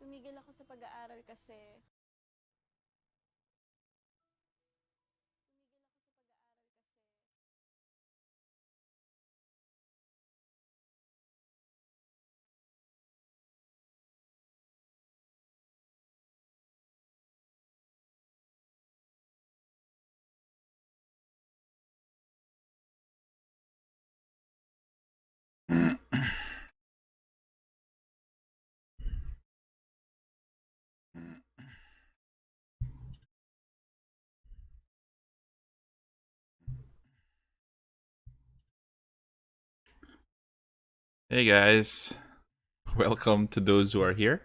tumigil ako sa pag-aaral kasi Hey guys, welcome to those who are here.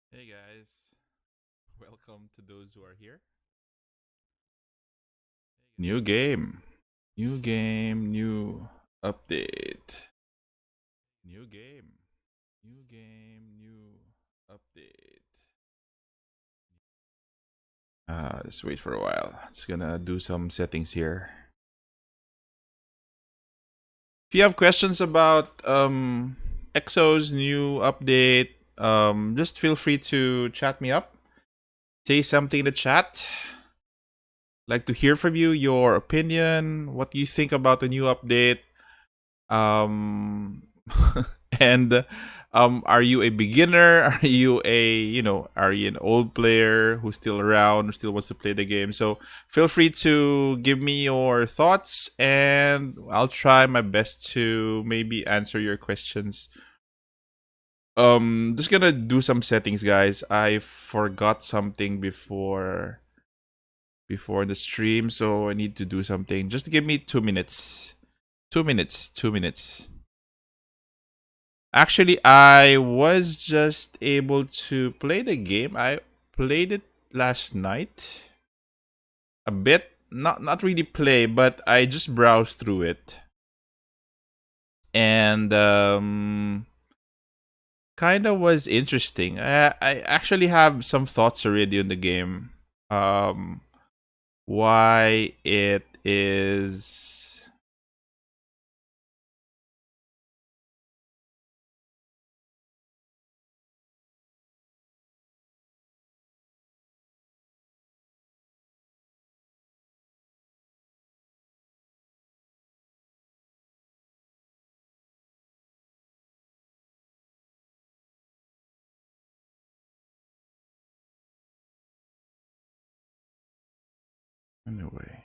Hey guys, welcome to those who are here. New game, new update. New game, new update. Just wait for a while. It's gonna do some settings here. If you have questions about Exos new update, just feel free to chat me up. Say something in the chat. Like to hear from you, your opinion, what you think about the new update. Um, and are you a beginner? Are you are you an old player who's still around, who still wants to play the game? So feel free to give me your thoughts, and I'll try my best to maybe answer your questions. Just gonna do some settings, guys. I forgot something before the stream, so I need to do something. Just give me 2 minutes. 2 minutes. 2 minutes. Actually, I was just able to play the game. I played it last night. A bit. Not really play, but I just browsed through it. And kind of was interesting. I actually have some thoughts already on the game. Um why it is anyway.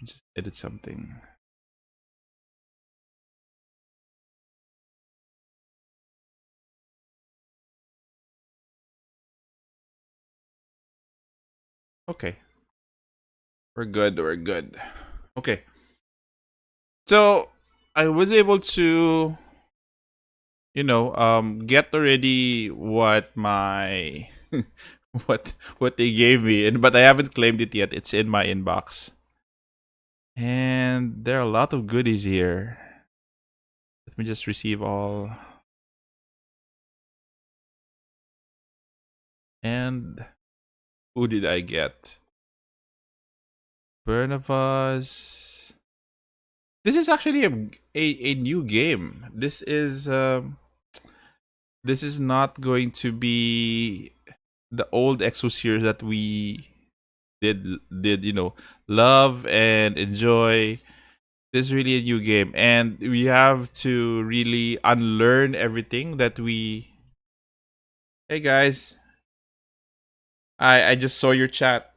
Just edit something. Okay. We're good. We're good. Okay. So I was able to, get already what my what they gave me, and but I haven't claimed it yet. It's in my inbox, and there are a lot of goodies here. Let me just receive all. And who did I get? Bernavas. This is actually a new game. This is not going to be the old Exo series that we did love and enjoy. This is really a new game, and we have to really unlearn everything that we. Hey guys, I just saw your chat.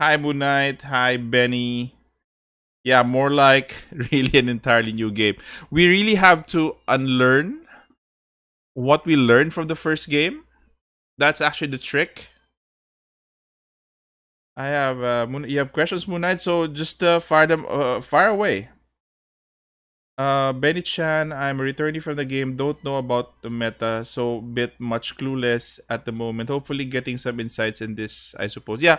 Hi Moon Knight. Hi Benny. Yeah, more like really an entirely new game. We really have to unlearn what we learned from the first game. That's actually the trick. I have you have questions, Moon Knight, so just fire away. Benny Chan, I'm returning from the game. Don't know about the meta, so bit much clueless at the moment. Hopefully, getting some insights in this, I suppose. Yeah.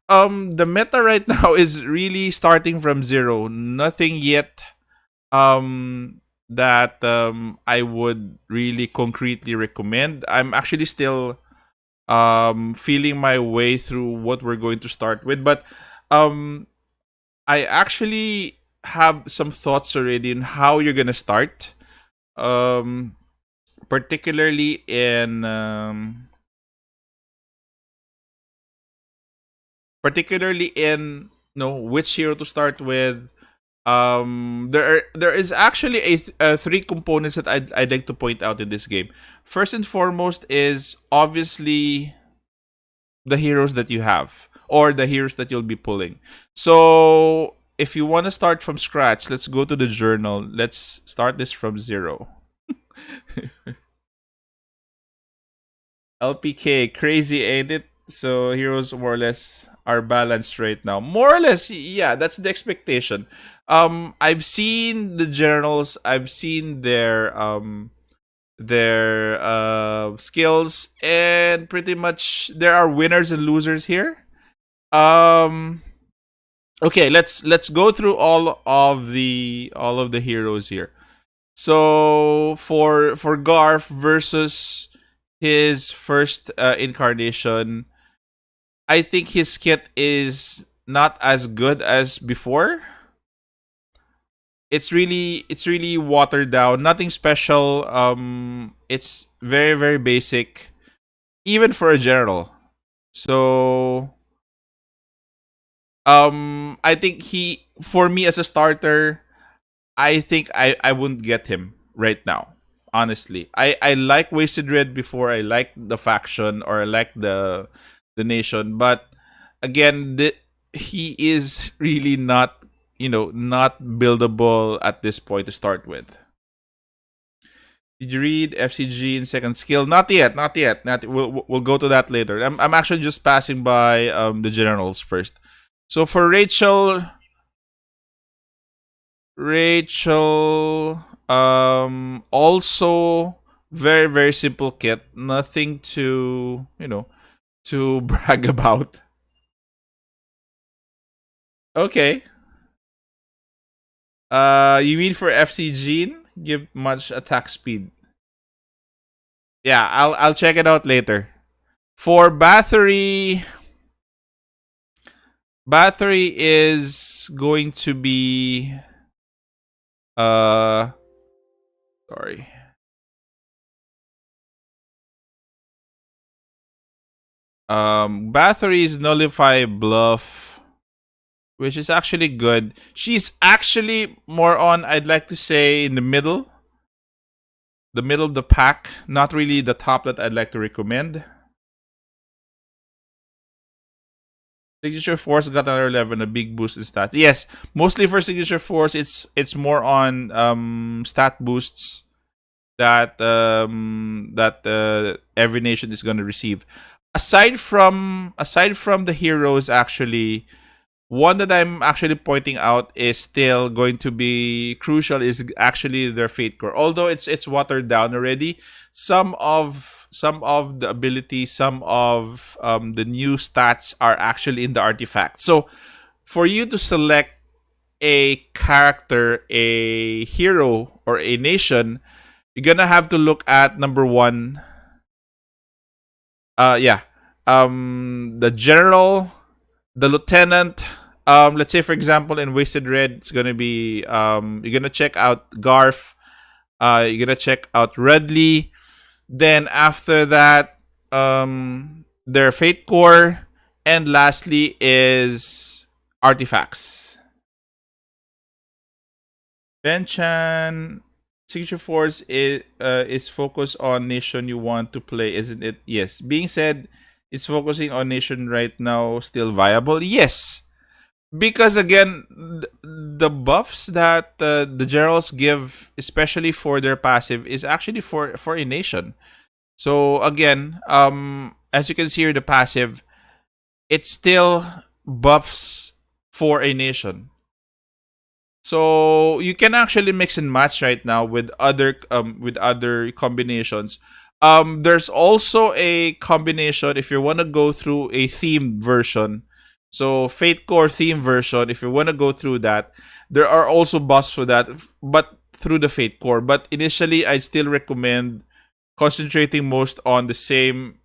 The meta right now is really starting from zero. Nothing yet. That I would really concretely recommend. I'm actually still feeling my way through what we're going to start with, but um I actually have some thoughts already on how you're gonna start. Um particularly in which hero to start with. There is actually three components that I'd like to point out in this game. First and foremost is obviously the heroes that you have or the heroes that you'll be pulling. So if you want to start from scratch, let's go to the journal. Let's start this from zero. LPK, crazy, ain't it? So heroes more or less are balanced right now. More or less, yeah, that's the expectation. I've seen the generals, I've seen their skills, and pretty much there are winners and losers here. Um okay, let's go through all of the heroes here. So for Garf versus his first incarnation, I think his kit is not as good as before. It's really watered down. Nothing special. It's very very basic, even for a general. So I think he for me as a starter, I think I wouldn't get him right now. Honestly, I like Wasted Red before. I like the faction or I like the nation, but again, he is really not not buildable at this point to start with. Did you read FCG in second skill? Not yet, not yet. Not we'll go to that later. I'm actually just passing by the generals first. So for Rachel, also very very simple kit. Nothing to brag about. Okay. You mean for FC Gene? Give much attack speed. Yeah, I'll check it out later. For battery is going to be uh sorry. Battery's nullify bluff, which is actually good. She's actually more on, I'd like to say, in the middle of the pack, not really the top that I'd like to recommend. Signature Force got another 11, a big boost in stats. Yes, mostly for Signature Force, it's more on stat boosts that every nation is going to receive. Aside from the heroes, actually, one that I'm actually pointing out is still going to be crucial is actually their Fate Core. Although it's watered down already, some of the abilities, some of the new stats are actually in the artifact. So for you to select a character, a hero, or a nation, you're gonna have to look at number one. Yeah. The general, the lieutenant. Let's say for example in Wasted Red, it's gonna be you're gonna check out Garf. You're gonna check out Redley. Then after that, their Fate Core, and lastly is artifacts. Benchan Signature Force is focused on nation you want to play, isn't it? Yes. Being said, it's focusing on nation right now still viable? Yes. Because again, the buffs that the generals give, especially for their passive, is actually for a nation. So again, as you can see here, the passive, it still buffs for a nation. So you can actually mix and match right now with other combinations. There's also a combination if you want to go through a themed version. So Fate Core theme version, if you want to go through that, there are also buffs for that, but through the Fate Core. But initially, I'd still recommend concentrating most on the same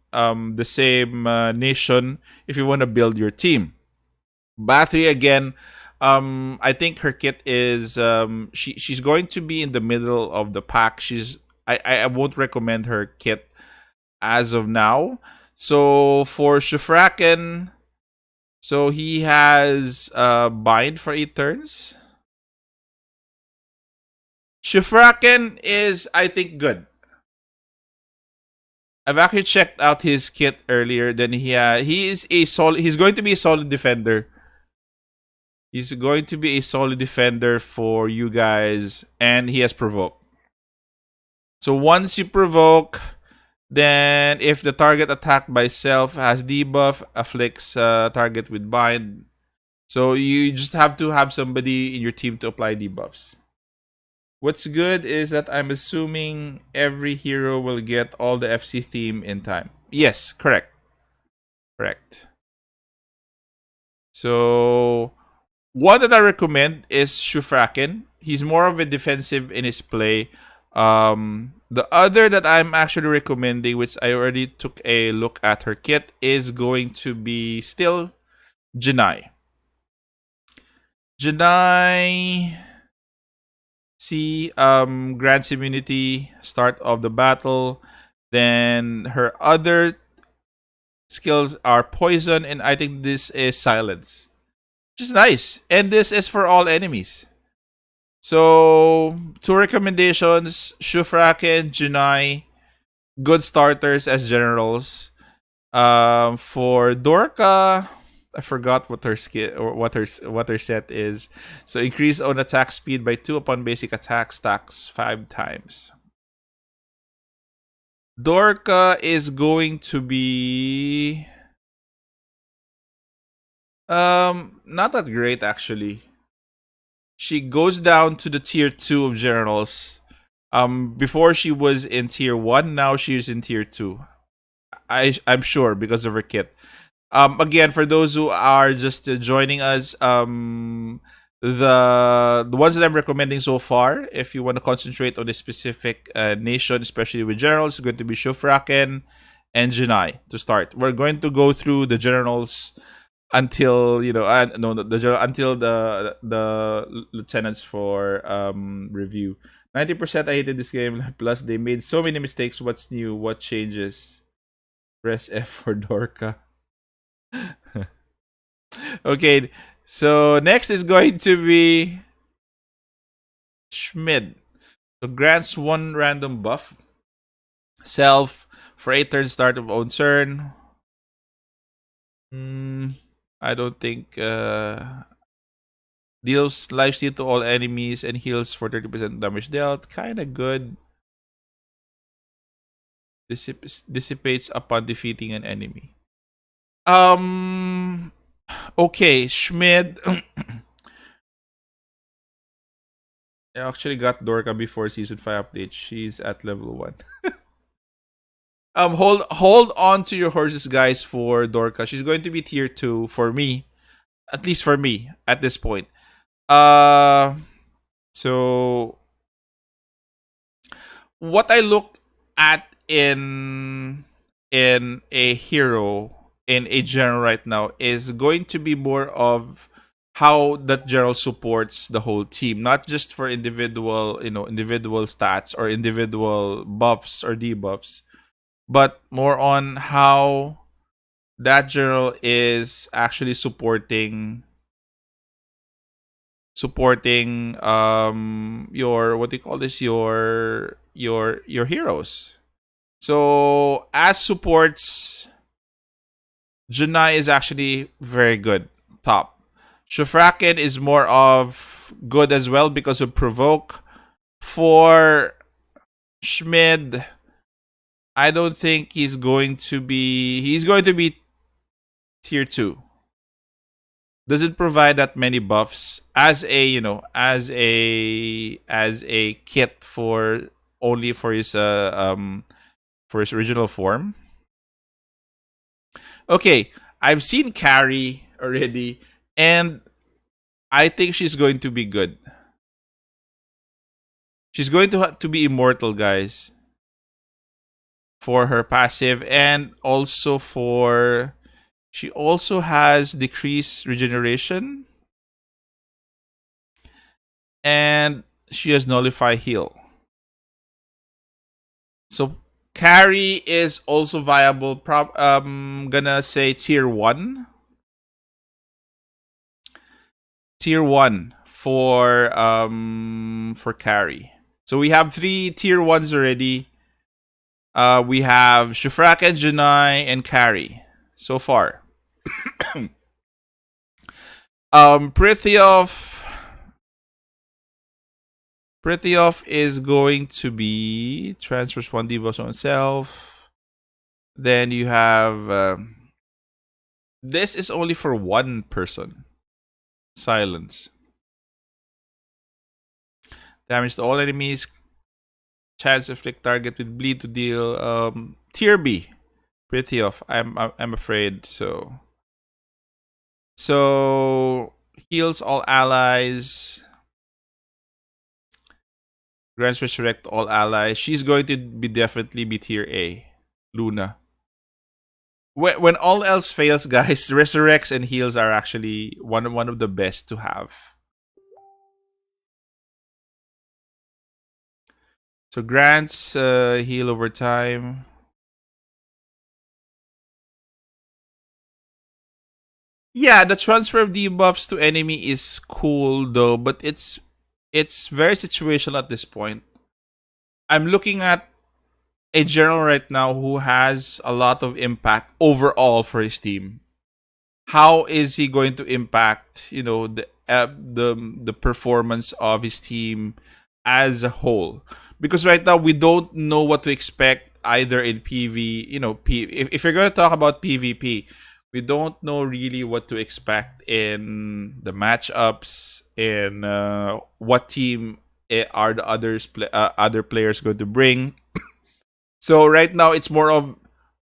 nation if you want to build your team. Battery again, I think her kit is she's going to be in the middle of the pack. She's I won't recommend her kit as of now. So for Shufraken, so he has bind for 8 turns. Shufraken is, I think, good. I've actually checked out his kit earlier. Then he is a solid. He's going to be a solid defender. He's going to be a solid defender for you guys, and he has provoke. So once you provoke, then if the target attacked by self has debuff, afflicts target with bind. So you just have to have somebody in your team to apply debuffs. What's good is that I'm assuming every hero will get all the FC theme in time. Yes, correct. Correct. So one that I recommend is Shufraken. He's more of a defensive in his play. The other that I'm actually recommending, which I already took a look at her kit, is going to be still Janai. Janai, see, grants immunity, start of the battle. Then her other skills are poison, and I think this is silence, which is nice. And this is for all enemies. So, two recommendations: Shufraken, Junai, good starters as generals. For Dorka, I forgot what her skill or what her set is. So increase own attack speed by 2 upon basic attack stacks 5 times. Dorka is going to be not that great actually. She goes down to the tier 2 of generals. Before she was in tier 1, now she's in tier 2. I'm sure because of her kit. Again, for those who are just joining us, the ones that I'm recommending so far, if you want to concentrate on a specific nation, especially with generals, is going to be Shufraken and Janai to start. We're going to go through the generals until no, the general until the lieutenants for review. 90% I hated this game. Plus, they made so many mistakes. What's new? What changes? Press F for Dorka. Okay, so next is going to be Schmid. So grants 1 random buff. Self for 8 turns start of own turn. I don't think deals life steal to all enemies and heals for 30% damage dealt. Kinda good. Dissipates upon defeating an enemy. Okay, Schmid. I actually got Dorka before season 5 update. She's at level 1. Hold on to your horses, guys, for Dorka. She's going to be tier 2 for me. At least for me at this point. So what I look at in a hero, in a general right now, is going to be more of how that general supports the whole team, not just for individual stats or individual buffs or debuffs, but more on how that general is actually supporting your, what do you call this, your heroes. So as supports, Junai is actually very good. Top. Shufraken is more of good as well because of provoke. For Schmid, I don't think he's going to be tier 2. Doesn't provide that many buffs as a kit for only for his original form. Okay, I've seen Carrie already, and I think she's going to be good. She's going to be immortal, guys, for her passive, and also for she also has decreased regeneration, and she has nullify heal. So carry is also viable. Gonna say tier one for carry. So we have three tier ones already. We have Shufrak and Junai and carry so far. Prithiof is going to be transfers one debuffs on itself. Then you have this is only for one person. Silence. Damage to all enemies. Chance to inflict target with bleed to deal tier B. Prithiof. I'm afraid so. So heals all allies. Grants resurrect all allies. She's going to be definitely be tier A. Luna. When all else fails, guys, resurrects and heals are actually one of the best to have. So grants heal over time. Yeah, the transfer of debuffs to enemy is cool though, but it's very situational at this point. I'm looking at a general right now who has a lot of impact overall for his team. How is he going to impact, the performance of his team as a whole? Because right now we don't know what to expect either in PV. If you're going to talk about PvP, we don't know really what to expect in the matchups, in what team are the other players going to bring. So right now it's more of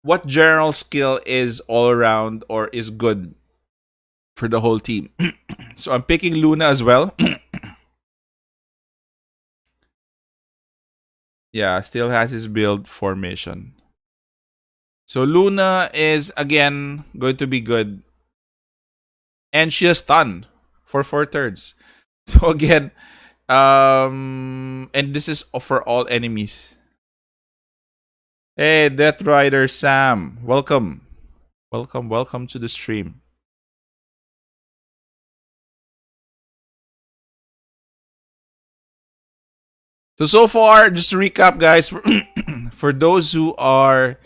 what general skill is all around or is good for the whole team. So I'm picking Luna as well. Yeah, still has his build formation. So Luna is again going to be good. And she has stun for 4/3. So again, and this is for all enemies. Hey, Death Rider Sam, welcome. Welcome to the stream. So far, just to recap, guys, for those who are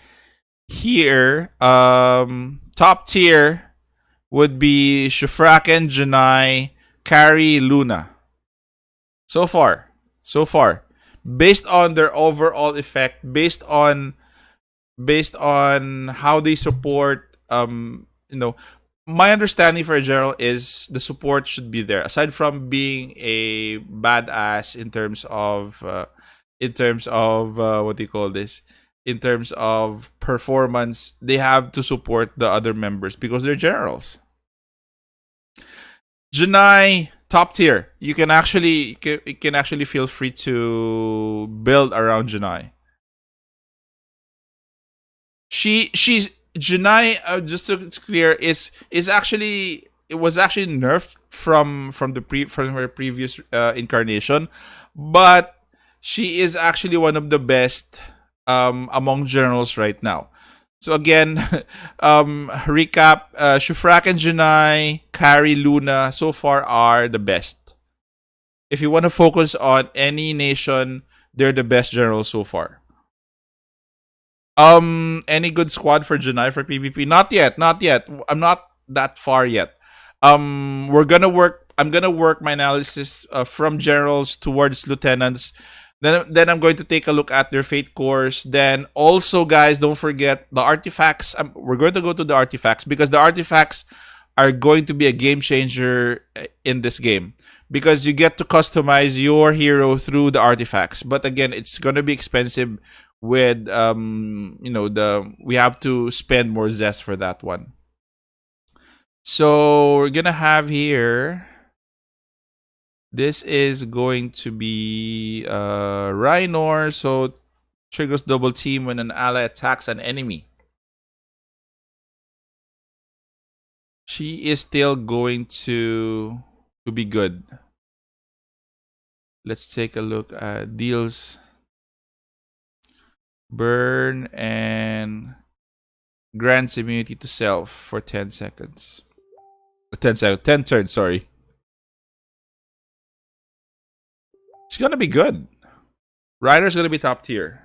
here, top tier would be Shufraken, Janai, Carrie, Luna. So far, based on their overall effect, based on how they support, my understanding for a general is the support should be there. Aside from being a badass in terms of what do you call this? In terms of performance, they have to support the other members because they're generals. Janai, top tier. You can actually feel free to build around Janai. She's Janai. Just to clear, is actually it was actually nerfed from her previous incarnation, but she is actually one of the best among generals right now. So again, recap: Shufrak and Janai, Kari, Luna, so far are the best. If you want to focus on any nation, they're the best generals so far. Any good squad for Janai for PvP? Not yet, not yet. I'm not that far yet. We're gonna work. I'm gonna work my analysis from generals towards lieutenants. Then I'm going to take a look at their fate cores. Then also, guys, don't forget the artifacts. We're going to go to the artifacts because the artifacts are going to be a game changer in this game because you get to customize your hero through the artifacts. But again, it's going to be expensive with the we have to spend more zest for that one. So we're going to have here, this is going to be Rhinor, so triggers double team when an ally attacks an enemy. She is still going to be good. Let's take a look at deals. Burn and grants immunity to self for 10 seconds. 10 seconds. 10 turns, sorry. She's gonna be good. Reiner's gonna be top tier.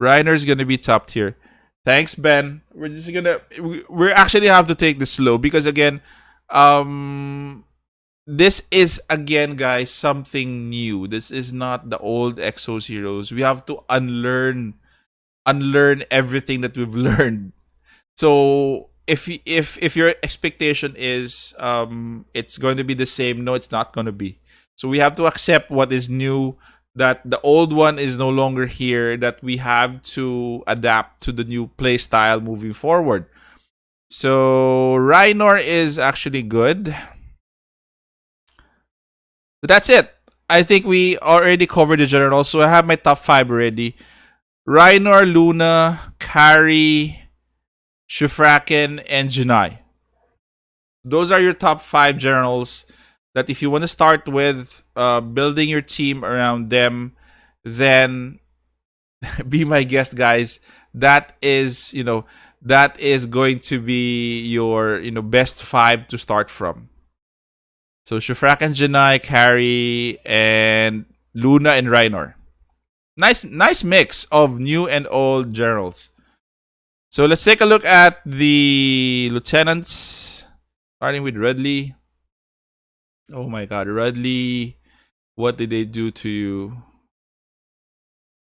Reiner's gonna be top tier. Thanks, Ben. We're just gonna we actually have to take this slow because again, um this is again guys something new. This is not the old Exos heroes. We have to unlearn everything that we've learned. So if your expectation is it's going to be the same, no, it's not going to be. So we have to accept what is new, that the old one is no longer here, that we have to adapt to the new play style moving forward. So Rhinor is actually good. So that's it. I think we already covered the general. So I have my top 5 already. Rhinor, Luna, Carrie, Shufraken, and Junai. Those are your top 5 generals that if you want to start with building your team around them, then be my guest, guys. That is, that is going to be your, best 5 to start from. So Shufraken, Junai, Carrie, and Luna and Rhinor. Nice mix of new and old generals. So let's take a look at the lieutenants, starting with Rudley. Oh my god, Rudley, what did they do to you?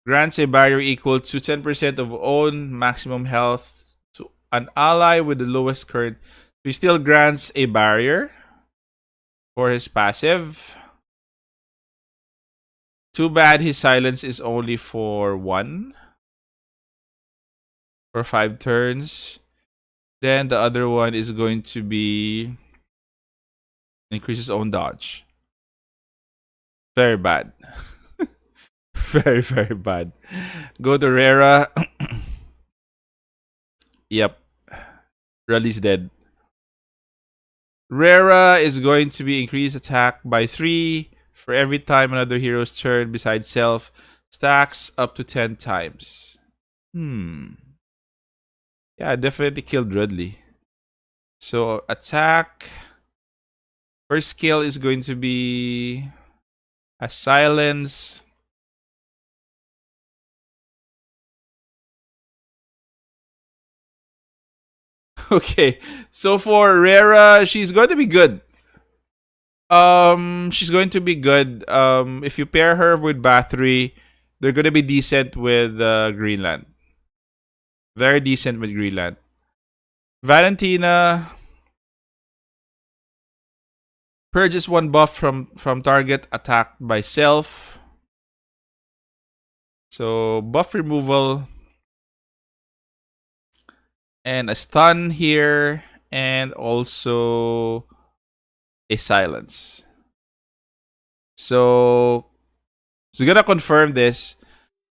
Grants a barrier equal to 10% of own maximum health to an ally with the lowest current. He still grants a barrier for his passive. Too bad his silence is only for 1. For 5 turns. Then the other one is going to be increases own dodge. Very bad. Very, very bad. Go to Rera. Yep. Raleig's dead. Rera is going to be increased attack by 3 for every time another hero's turn besides self stacks up to 10 times. Yeah, I definitely killed Rudley. So attack. First skill is going to be a silence. Okay, so for Rera, she's going to be good. She's going to be good. If you pair her with Bathory, they're going to be decent with Greenland. Very decent with Greenland. Valentina purges 1 buff from target attacked by self. So buff removal and a stun here, and also a silence. So we're gonna confirm this.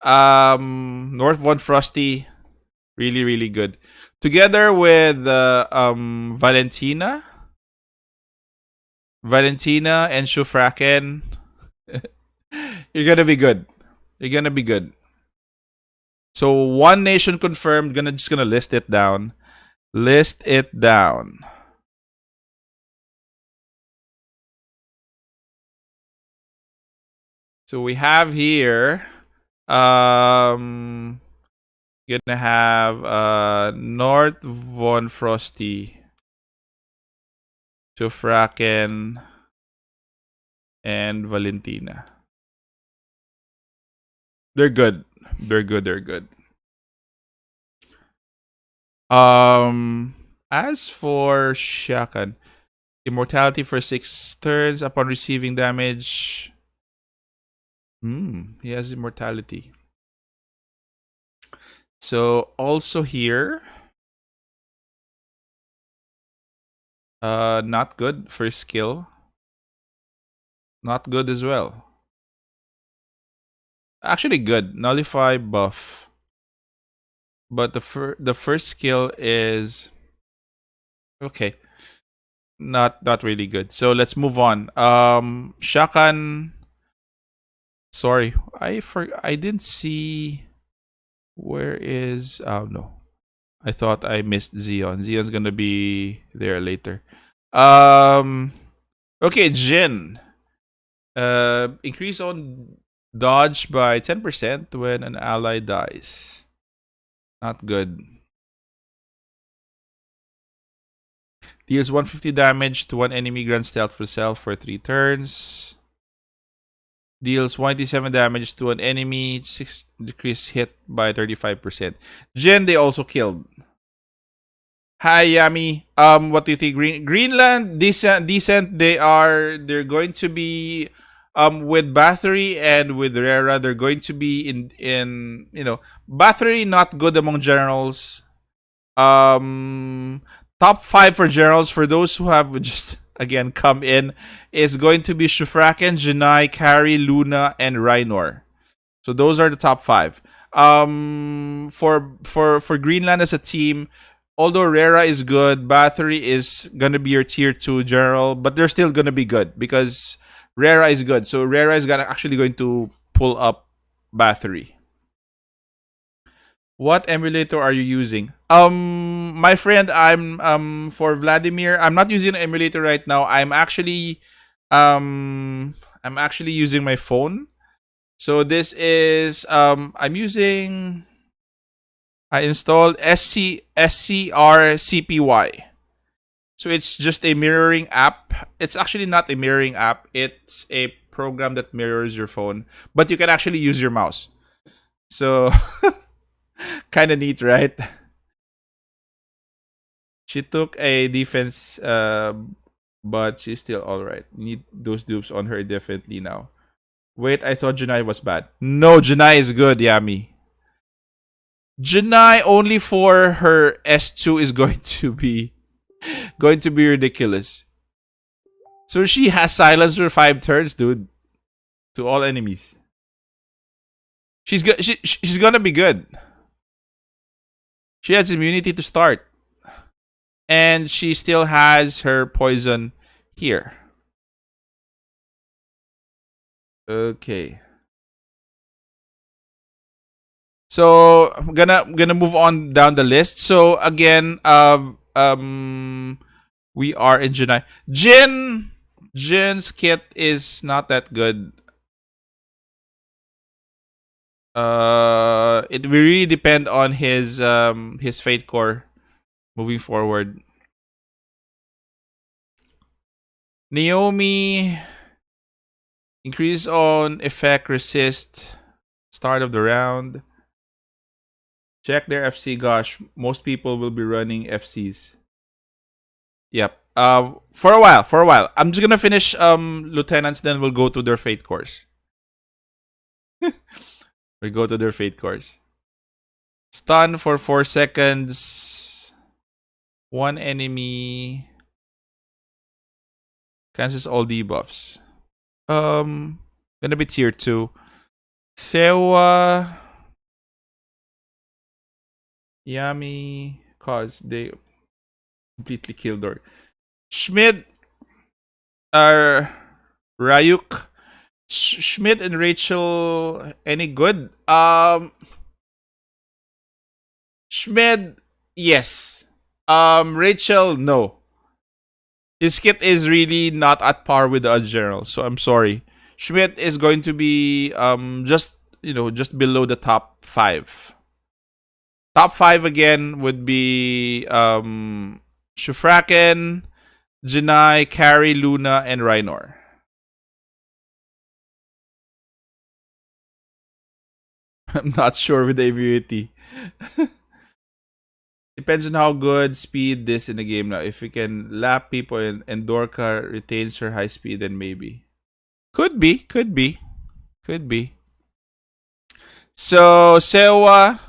North Von Frosty, really, really good. Together with Valentina and Shufraken, you're gonna be good. You're gonna be good. So one nation confirmed. Just gonna list it down. List it down. So we have here. Gonna have North Von Frosty, Shufraken, and Valentina. They're good. They're good. They're good. As for Shakan, immortality for 6 turns upon receiving damage. He has immortality. So also here, not good. First skill, not good as well. Actually good. Nullify buff. But the first skill is okay. Not really good. So let's move on. Shakan Sorry, I didn't see. Where is? Oh no, I thought I missed Xeon. Xeon's gonna be there later. Um. Okay, Jin. Increase on dodge by 10% when an ally dies. Not good. Deals 150 damage to one enemy, grants stealth for self for 3 turns. Deals 187 damage to an enemy, 6 decrease hit by 35%. Jin, they also killed. Hi Yami. What do you think? Greenland, decent. They're going to be with Bathory and with Rera, they're going to be in Bathory not good among generals. Top 5 for generals for those who have just again come in is going to be Shufraken, Janai, Carrie, Luna, and Rhinor. So those are the top 5. For Greenland as a team, although Rera is good, Bathory is gonna be your tier 2 general, but they're still gonna be good because Rera is good. So Rera is gonna actually going to pull up Bathory. What emulator are you using? My friend, for Vladimir, I'm not using an emulator right now. I'm actually using my phone. So this is I'm using I installed SCRCPY. So it's just a mirroring app. It's actually not a mirroring app. It's a program that mirrors your phone, but you can actually use your mouse. So kind of neat, right? She took a defense, but she's still all right. Need those dupes on her definitely now. Wait, I thought Janai was bad. No, Janai is good, Yami. Janai only for her S2 is going to be ridiculous. So she has silence for 5 turns, dude, to all enemies. She's good. She's gonna be good. She has immunity to start, and she still has her poison here. Okay. So I'm gonna move on down the list. So again, we are in Junai. Jin's kit is not that good. It will really depend on his fate core moving forward. Naomi increase on effect resist start of the round. Check their FC. Gosh, most people will be running FCs. Yep. For a while. I'm just gonna finish lieutenants, then we'll go to their fate course. We go to their fate course. Stun for 4 seconds. One enemy cancels all debuffs. Gonna be tier 2. Sewa, Yami, cause they completely killed her. Schmidt, Ryuk, Schmidt and Rachel, any good? Schmidt, yes. Rachel, no. His kit is really not at par with the other generals, so I'm sorry. Schmidt is going to be just below the top 5. Top 5 again would be Shufraken, Janai, Carrie, Luna, and Rhinor. I'm not sure with the immunity. Depends on how good speed this in the game now. If we can lap people and Dorka retains her high speed, then maybe. Could be. So Sewa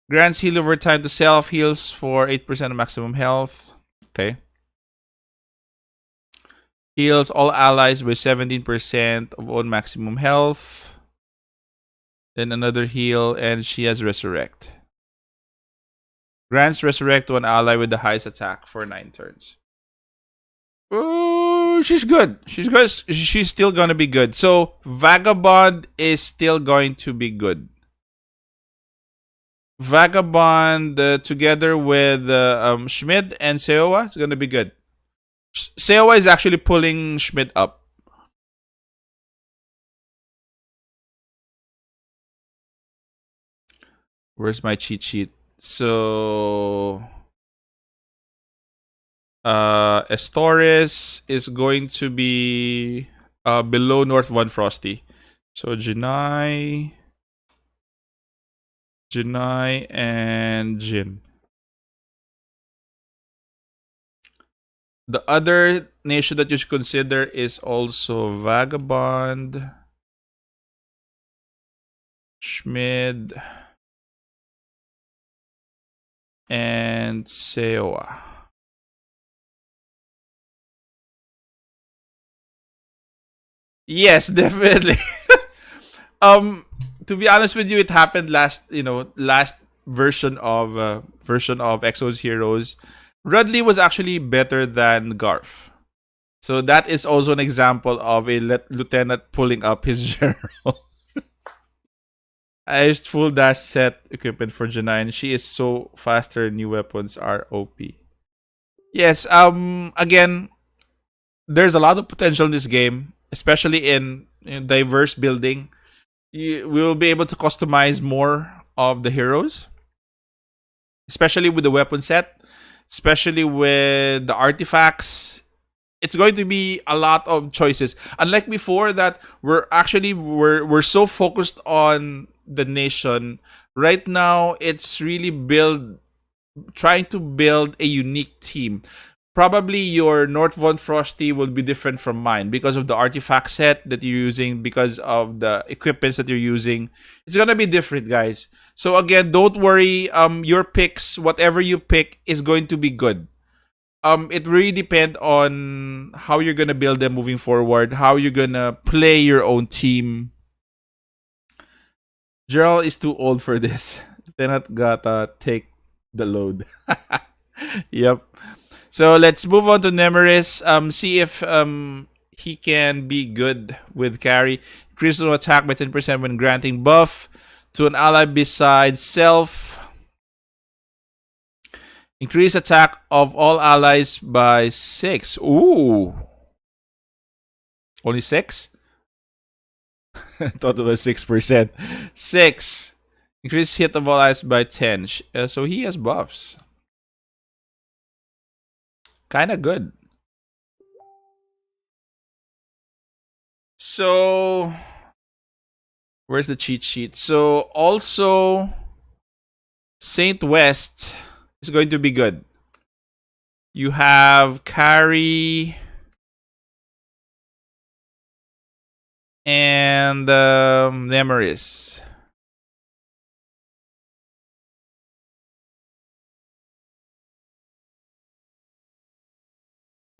grants heal over time to self, heals for 8% of maximum health. Okay. Heals all allies by 17% of own maximum health. Then another heal, and she has Resurrect. Grants Resurrect to an ally with the highest attack for 9 turns. Oh, she's good. She's good. She's still gonna be good. So Vagabond is still going to be good. Vagabond together with Schmidt and Seowa is gonna be good. Seowa is actually pulling Schmidt up. Where's my cheat sheet? So Estores is going to be below North One Frosty. So Janai, and Jin. The other nation that you should consider is also Vagabond, Schmid, and Seoa. Yes, definitely. um, to be honest with you, it happened last version of Exos Heroes. Rudley was actually better than Garf. So that is also an example of a lieutenant pulling up his general. I used full dash set equipment for Janine. She is so faster. New weapons are OP. Yes. Again, there's a lot of potential in this game, especially in diverse building. We will be able to customize more of the heroes, especially with the weapon set, especially with the artifacts. It's going to be a lot of choices. Unlike before, that we're so focused on the nation. Right now, it's really trying to build a unique team. Probably your North Von Frosty will be different from mine because of the artifact set that you're using, because of the equipments that you're using. It's gonna be different, guys. So again, don't worry. Your picks, whatever you pick, is going to be good. It really depends on how you're gonna build them moving forward, how you're gonna play your own team. Gerald is too old for this. They not gotta take the load. Yep. So let's move on to Nemeris. See if he can be good with carry. Crystal attack by 10% when granting buff to an ally besides self. Increase attack of all allies by 6. Ooh. Only 6? I thought it was 6%. 6. Increase hit of all allies by 10. So he has buffs. Kinda good. So where's the cheat sheet? So also Saint West is going to be good. You have Carry and Nemeris.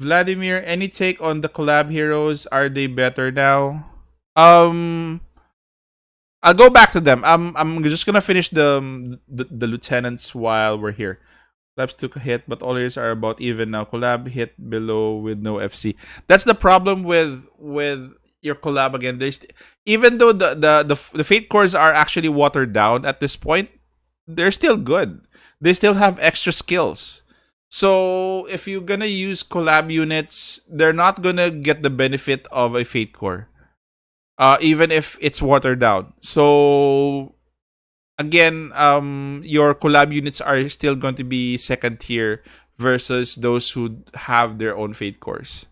Vladimir, any take on the collab heroes? Are they better now? I'll go back to them. I'm just gonna finish the lieutenants while we're here. Collabs took a hit, but all heroes are about even now. Collab hit below with no FC. That's the problem with your collab again. Even though the fate cores are actually watered down at this point, they're still good. They still have extra skills. So if you're gonna use collab units, they're not gonna get the benefit of a fate core, even if it's watered down. So again, your collab units are still going to be second tier versus those who have their own fate cores.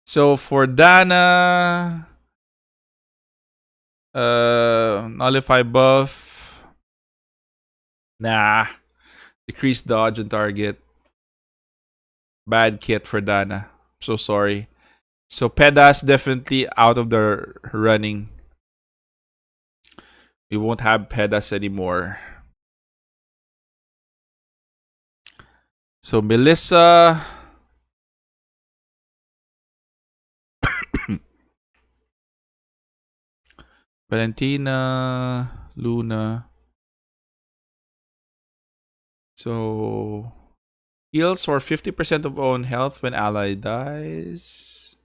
So for Dana, nullify buff. Nah. Decrease dodge and target. Bad kit for Dana. So sorry. So Pedas definitely out of the running. We won't have Pedas anymore. So Melissa. Valentina. Luna. So Heals for 50% of own health when ally dies.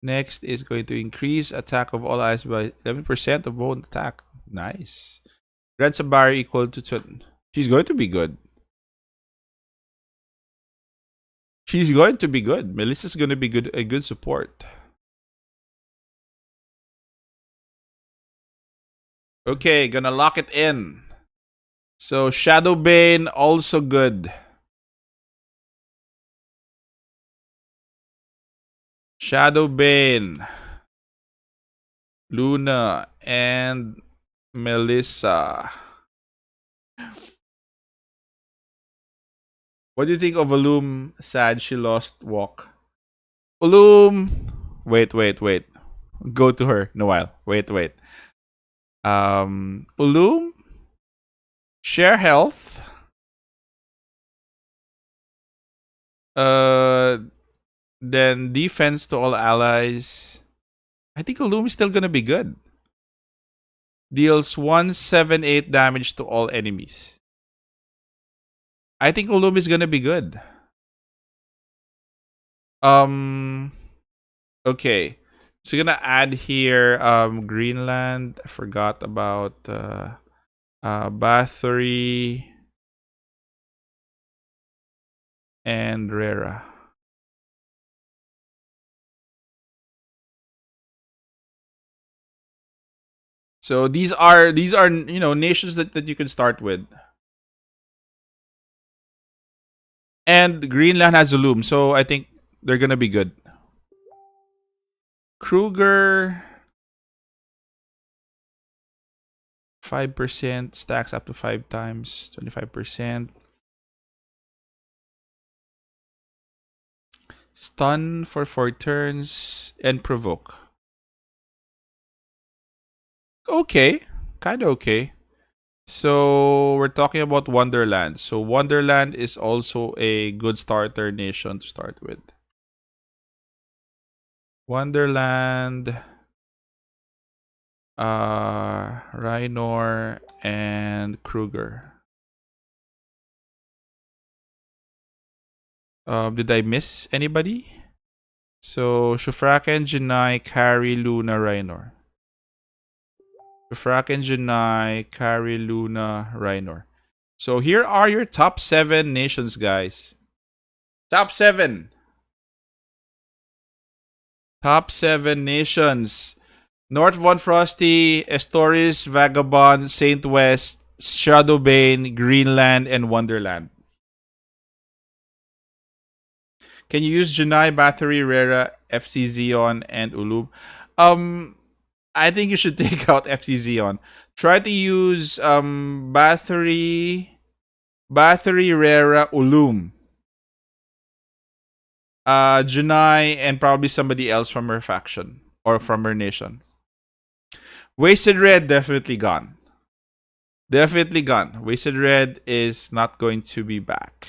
Next is going to increase attack of all allies by 11% of own attack. Nice. Grants a barrier equal to 20. She's going to be good. She's going to be good. Melissa's going to be good, a good support. Okay, gonna lock it in. So Shadowbane also good. Shadowbane, Luna, and Melissa. What do you think of Ulum? Sad she lost walk. Ulum. Wait. Go to her, Noel. Wait. Ulum. Share health. Then defense to all allies. I think Ulum is still gonna be good. Deals 178 damage to all enemies. I think Ulum is gonna be good. Okay. So you're gonna add here Greenland. I forgot about Bathory and Rera. So these are nations that you can start with. And Greenland has Ulum, so I think they're gonna be good. Kruger 5% stacks up to 5 times, 25%. Stun for 4 turns and provoke. Okay, kind of okay. So we're talking about Wonderland. So Wonderland is also a good starter nation to start with. Wonderland, Rhinor, and Kruger. Did I miss anybody? So Shufraken, Janai, Carry, Luna, Rhinor. Shufraken, Janai, Carry, Luna, Rhinor. So here are your top 7 nations, guys. Top 7. Top 7 nations. North Von Frosty, Estoris, Vagabond, Saint West, Shadowbane, Greenland, and Wonderland. Can you use Janai, Battery, Rera, FC Xeon, and Ulum? I think you should take out FC Xeon. Try to use Battery, Rera, Ulum. Janai, and probably somebody else from her faction or from her nation. Wasted Red, definitely gone. Definitely gone. Wasted Red is not going to be back.